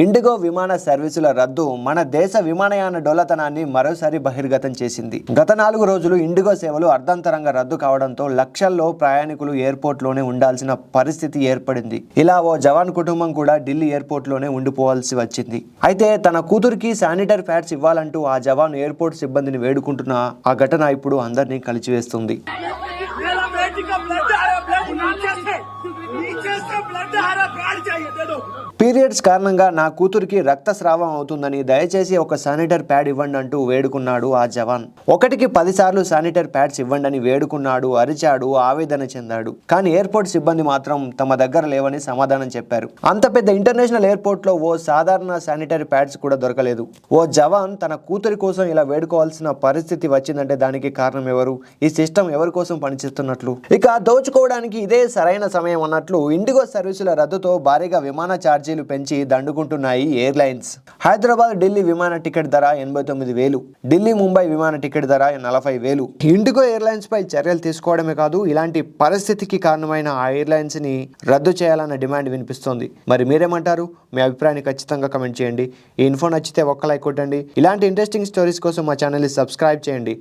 IndiGo విమాన సర్వీసుల రద్దు మన దేశ విమానయాన డొల్లతనాన్ని మరోసారి బహిర్గతం చేసింది. గత 4 రోజులు ఇండిగో సేవలు అర్ధంతరంగా రద్దు కావడంతో లక్షల్లో ప్రయాణికులు ఎయిర్పోర్ట్లోనే ఉండాల్సిన పరిస్థితి ఏర్పడింది. ఇలా ఓ జవాన్ కుటుంబం కూడా ఢిల్లీ ఎయిర్పోర్ట్లోనే ఉండిపోవాల్సి వచ్చింది. అయితే తన కూతురికి శానిటరీ ప్యాడ్స్ ఇవ్వాలంటూ ఆ జవాన్ ఎయిర్పోర్ట్ సిబ్బందిని వేడుకుంటున్న ఆ ఘటన ఇప్పుడు అందరినీ కలిచివేస్తుంది. పీరియడ్స్ కారణంగా నా కూతురికి రక్తస్రావం అవుతుందని దయచేసి ఒక శానిటరీ ప్యాడ్ ఇవ్వండి అంటూ వేడుకున్నాడు ఆ జవాన్. 1కి 10 సార్లు శానిటరీ ప్యాడ్స్ ఇవ్వండి అని వేడుకున్నాడు, అరిచాడు, ఆవేదన చెందాడు. కానీ ఎయిర్పోర్ట్ సిబ్బంది మాత్రం తమ దగ్గర లేవని సమాధానం చెప్పారు. అంత పెద్ద ఇంటర్నేషనల్ ఎయిర్పోర్ట్ లో ఓ సాధారణ శానిటరీ ప్యాడ్స్ కూడా దొరకలేదు. ఓ జవాన్ తన కూతురి కోసం ఇలా వేడుకోవాల్సిన పరిస్థితి వచ్చిందంటే దానికి కారణం ఎవరు? ఈ సిస్టమ్ ఎవరి కోసం పనిచేస్తున్నట్లు? ఇక దోచుకోవడానికి ఇదే సరైన సమయం అన్నట్లు ఇండిగో సర్వీసుల రద్దుతో భారీగా విమాన ఛార్జీలు పెంచి దండుకుంటున్నాయి ఎయిర్లైన్స్. హైదరాబాద్ ఢిల్లీ విమాన టికెట్ ధర 89,000, ఢిల్లీ ముంబై విమాన టికెట్ ధర 40,000. ఇండిగో ఎయిర్లైన్స్ పై చర్యలు తీసుకోవడమే కాదు, ఇలాంటి పరిస్థితికి కారణమైన ఆ ఎయిర్లైన్స్ ని రద్దు చేయాలన్న డిమాండ్ వినిపిస్తోంది. మరి మీరేమంటారు? మీ అభిప్రాయాన్ని ఖచ్చితంగా కమెంట్ చేయండి. ఈ ఇన్ఫో నచ్చితే ఒక్క లైక్ కొట్టండి. ఇలాంటి ఇంట్రెస్టింగ్ స్టోరీస్ కోసం మా ఛానల్ని సబ్స్క్రైబ్ చేయండి.